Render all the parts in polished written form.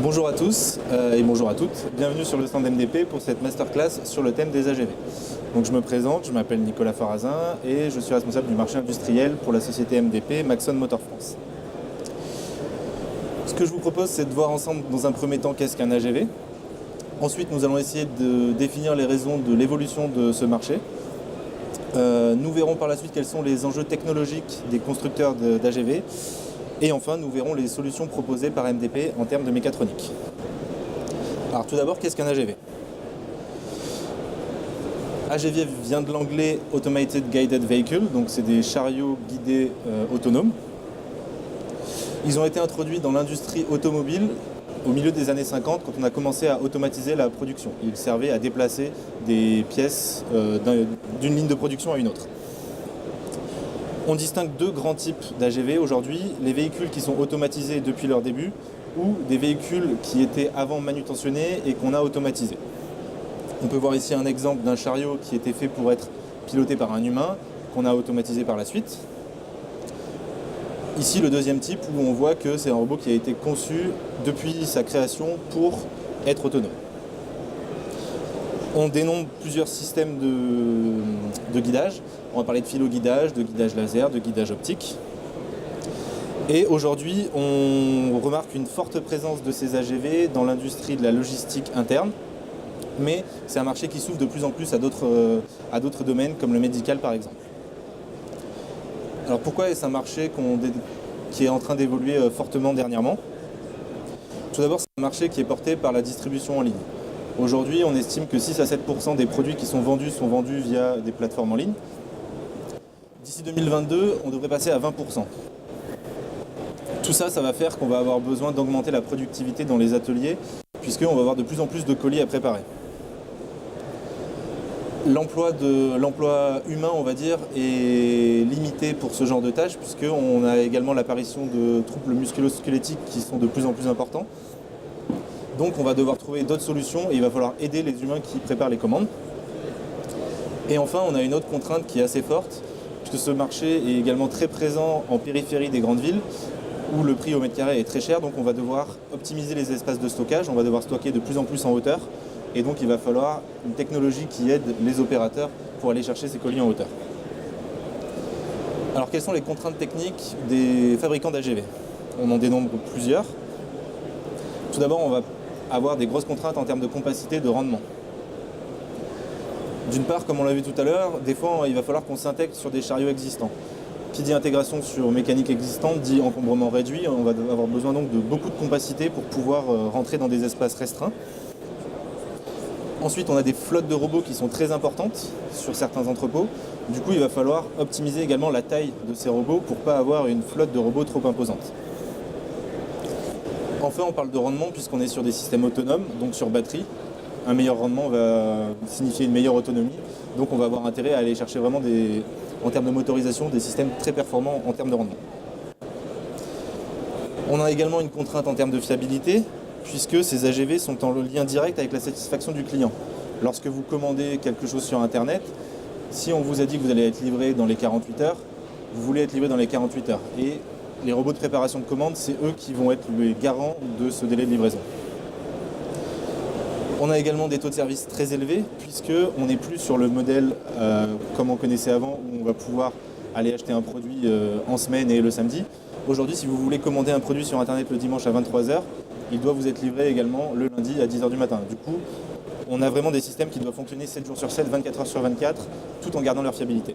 Bonjour à tous et bonjour à toutes. Bienvenue sur le stand MDP pour cette masterclass sur le thème des AGV. Donc je me présente, je m'appelle Nicolas Farazin et je suis responsable du marché industriel pour la société MDP Maxon Motor France. Ce que je vous propose, c'est de voir ensemble dans un premier temps qu'est-ce qu'un AGV. Ensuite, nous allons essayer de définir les raisons de l'évolution de ce marché. Nous verrons par la suite quels sont les enjeux technologiques des constructeurs d'AGV. Et enfin, nous verrons les solutions proposées par MDP en termes de mécatronique. Alors tout d'abord, qu'est-ce qu'un AGV? AGV vient de l'anglais Automated Guided Vehicle, donc c'est des chariots guidés autonomes. Ils ont été introduits dans l'industrie automobile au milieu des années 50 quand on a commencé à automatiser la production. Ils servaient à déplacer des pièces d'une ligne de production à une autre. On distingue deux grands types d'AGV aujourd'hui, les véhicules qui sont automatisés depuis leur début ou des véhicules qui étaient avant manutentionnés et qu'on a automatisés. On peut voir ici un exemple d'un chariot qui était fait pour être piloté par un humain, qu'on a automatisé par la suite. Ici, le deuxième type où on voit que c'est un robot qui a été conçu depuis sa création pour être autonome. On dénombre plusieurs systèmes de guidage. On va parler de filoguidage, de guidage laser, de guidage optique. Et aujourd'hui, on remarque une forte présence de ces AGV dans l'industrie de la logistique interne. Mais c'est un marché qui s'ouvre de plus en plus à d'autres domaines, comme le médical par exemple. Alors pourquoi est-ce un marché qui est en train d'évoluer fortement dernièrement? Tout d'abord, c'est un marché qui est porté par la distribution en ligne. Aujourd'hui, on estime que 6 à 7% des produits qui sont vendus via des plateformes en ligne. D'ici 2022, on devrait passer à 20%. Tout ça, ça va faire qu'on va avoir besoin d'augmenter la productivité dans les ateliers, puisqu'on va avoir de plus en plus de colis à préparer. L'emploi humain, on va dire, est limité pour ce genre de tâches, puisqu'on a également l'apparition de troubles musculo-squelettiques qui sont de plus en plus importants. Donc on va devoir trouver d'autres solutions et il va falloir aider les humains qui préparent les commandes. Et enfin, on a une autre contrainte qui est assez forte, puisque ce marché est également très présent en périphérie des grandes villes, où le prix au mètre carré est très cher, donc on va devoir optimiser les espaces de stockage, on va devoir stocker de plus en plus en hauteur, et donc il va falloir une technologie qui aide les opérateurs pour aller chercher ces colis en hauteur. Alors quelles sont les contraintes techniques des fabricants d'AGV? On en dénombre plusieurs. Tout d'abord, on va avoir des grosses contraintes en termes de compacité, de rendement. D'une part, comme on l'a vu tout à l'heure, des fois il va falloir qu'on s'intègre sur des chariots existants. Qui dit intégration sur mécanique existante dit encombrement réduit. On va avoir besoin donc de beaucoup de compacité pour pouvoir rentrer dans des espaces restreints. Ensuite, on a des flottes de robots qui sont très importantes sur certains entrepôts. Du coup, il va falloir optimiser également la taille de ces robots pour ne pas avoir une flotte de robots trop imposante. Enfin, on parle de rendement puisqu'on est sur des systèmes autonomes, donc sur batterie. Un meilleur rendement va signifier une meilleure autonomie. Donc on va avoir intérêt à aller chercher vraiment, en termes de motorisation, des systèmes très performants en termes de rendement. On a également une contrainte en termes de fiabilité, puisque ces AGV sont en lien direct avec la satisfaction du client. Lorsque vous commandez quelque chose sur Internet, si on vous a dit que vous allez être livré dans les 48 heures, vous voulez être livré dans les 48 heures. Et les robots de préparation de commande, c'est eux qui vont être les garants de ce délai de livraison. On a également des taux de service très élevés, puisqu'on n'est plus sur le modèle comme on connaissait avant, où on va pouvoir aller acheter un produit en semaine et le samedi. Aujourd'hui, si vous voulez commander un produit sur Internet le dimanche à 23 h, il doit vous être livré également le lundi à 10 h du matin. Du coup, on a vraiment des systèmes qui doivent fonctionner 7 jours sur 7, 24 h sur 24, tout en gardant leur fiabilité.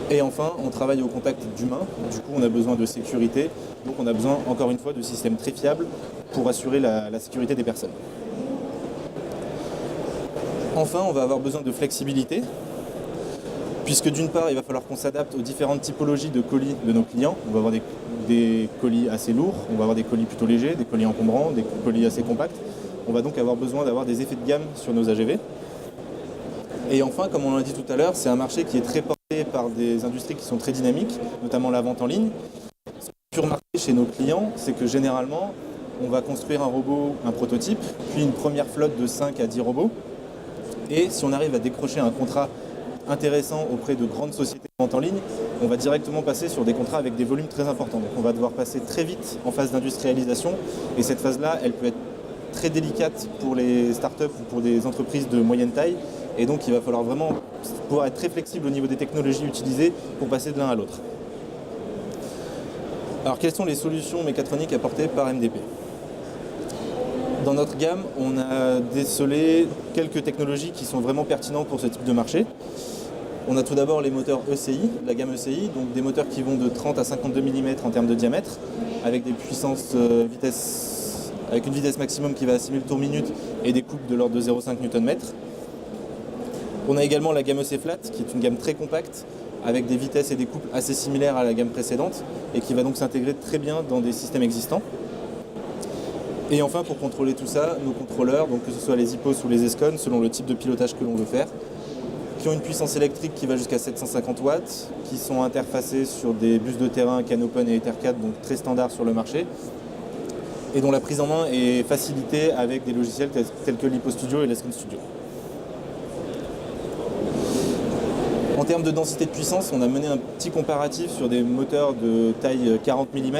Et enfin, on travaille au contact d'humains, du coup on a besoin de sécurité, donc on a besoin encore une fois de systèmes très fiables pour assurer la sécurité des personnes. Enfin, on va avoir besoin de flexibilité, puisque d'une part, il va falloir qu'on s'adapte aux différentes typologies de colis de nos clients. On va avoir des colis assez lourds, on va avoir des colis plutôt légers, des colis encombrants, des colis assez compacts. On va donc avoir besoin d'avoir des effets de gamme sur nos AGV. Et enfin, comme on l'a dit tout à l'heure, c'est un marché qui est très porté par des industries qui sont très dynamiques, notamment la vente en ligne. Ce qu'on a pu remarquer chez nos clients, c'est que généralement, on va construire un robot, un prototype, puis une première flotte de 5 à 10 robots. Et si on arrive à décrocher un contrat intéressant auprès de grandes sociétés de vente en ligne, on va directement passer sur des contrats avec des volumes très importants. Donc on va devoir passer très vite en phase d'industrialisation et cette phase-là, elle peut être très délicate pour les startups ou pour des entreprises de moyenne taille et donc il va falloir vraiment pouvoir être très flexible au niveau des technologies utilisées pour passer de l'un à l'autre. Alors quelles sont les solutions mécatroniques apportées par MDP ? Dans notre gamme, on a décelé quelques technologies qui sont vraiment pertinentes pour ce type de marché. On a tout d'abord les moteurs ECI, la gamme ECI, donc des moteurs qui vont de 30 à 52 mm en termes de diamètre, avec des puissances avec une vitesse maximum qui va à 6000 tours minute et des coupes de l'ordre de 0,5 Nm. On a également la gamme EC Flat, qui est une gamme très compacte, avec des vitesses et des coupes assez similaires à la gamme précédente, et qui va donc s'intégrer très bien dans des systèmes existants. Et enfin, pour contrôler tout ça, nos contrôleurs, donc que ce soit les IPOS ou les ESCON, selon le type de pilotage que l'on veut faire, qui ont une puissance électrique qui va jusqu'à 750 watts, qui sont interfacés sur des bus de terrain CANopen et EtherCAT, donc très standards sur le marché, et dont la prise en main est facilitée avec des logiciels tels que l'IPO Studio et l'ESCON Studio. En termes de densité de puissance, on a mené un petit comparatif sur des moteurs de taille 40 mm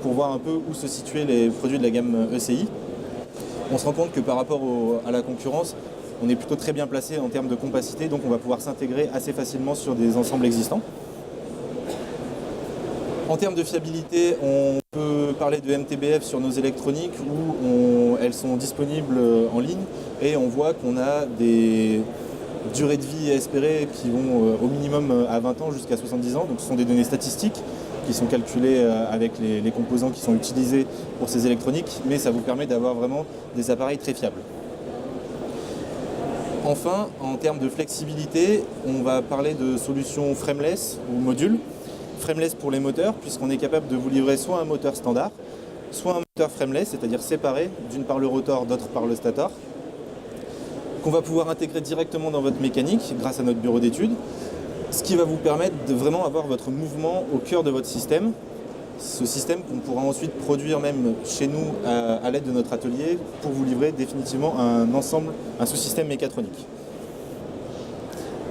pour voir un peu où se situaient les produits de la gamme ECI. On se rend compte que par rapport à la concurrence, on est plutôt très bien placé en termes de compacité, donc on va pouvoir s'intégrer assez facilement sur des ensembles existants. En termes de fiabilité, on peut parler de MTBF sur nos électroniques où elles sont disponibles en ligne et on voit qu'on a des durées de vie espérées qui vont au minimum à 20 ans jusqu'à 70 ans. Donc ce sont des données statistiques qui sont calculées avec les composants qui sont utilisés pour ces électroniques, mais ça vous permet d'avoir vraiment des appareils très fiables. Enfin, en termes de flexibilité, on va parler de solutions frameless ou modules. Frameless pour les moteurs, puisqu'on est capable de vous livrer soit un moteur standard, soit un moteur frameless, c'est-à-dire séparé, d'une par le rotor, d'autre par le stator, qu'on va pouvoir intégrer directement dans votre mécanique grâce à notre bureau d'études, ce qui va vous permettre de vraiment avoir votre mouvement au cœur de votre système. Ce système qu'on pourra ensuite produire même chez nous à l'aide de notre atelier pour vous livrer définitivement un sous-système mécatronique.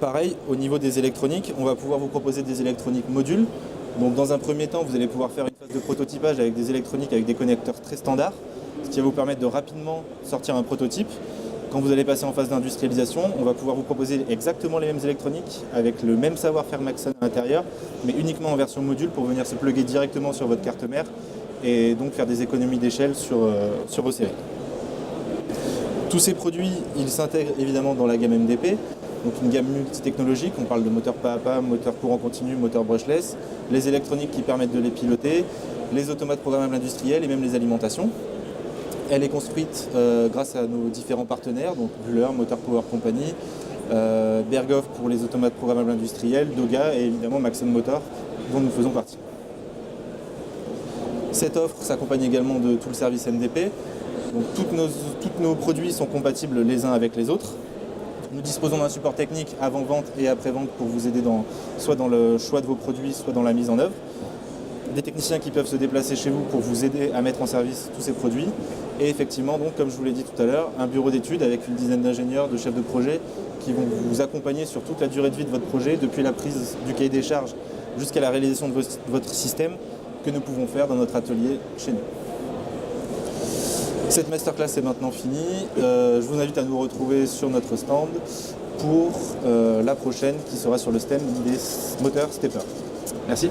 Pareil, au niveau des électroniques, on va pouvoir vous proposer des électroniques modules. Donc dans un premier temps, vous allez pouvoir faire une phase de prototypage avec des électroniques avec des connecteurs très standards, ce qui va vous permettre de rapidement sortir un prototype. Quand vous allez passer en phase d'industrialisation, on va pouvoir vous proposer exactement les mêmes électroniques avec le même savoir-faire Maxon à l'intérieur, mais uniquement en version module pour venir se plugger directement sur votre carte mère et donc faire des économies d'échelle sur vos séries. Tous ces produits, ils s'intègrent évidemment dans la gamme MDP, donc une gamme multitechnologique. On parle de moteur pas à pas, moteur courant continu, moteur brushless, les électroniques qui permettent de les piloter, les automates programmables industriels et même les alimentations. Elle est construite grâce à nos différents partenaires, donc Buller, Motor Power Company, Berghoff pour les automates programmables industriels, Doga et évidemment Maxon Motor, dont nous faisons partie. Cette offre s'accompagne également de tout le service MDP. Donc tous nos produits sont compatibles les uns avec les autres. Nous disposons d'un support technique avant-vente et après-vente pour vous aider soit dans le choix de vos produits, soit dans la mise en œuvre. Des techniciens qui peuvent se déplacer chez vous pour vous aider à mettre en service tous ces produits. Et effectivement, donc, comme je vous l'ai dit tout à l'heure, un bureau d'études avec une dizaine d'ingénieurs, de chefs de projet qui vont vous accompagner sur toute la durée de vie de votre projet, depuis la prise du cahier des charges jusqu'à la réalisation de votre système que nous pouvons faire dans notre atelier chez nous. Cette masterclass est maintenant finie. Je vous invite à nous retrouver sur notre stand pour la prochaine qui sera sur le thème des moteurs stepper. Merci.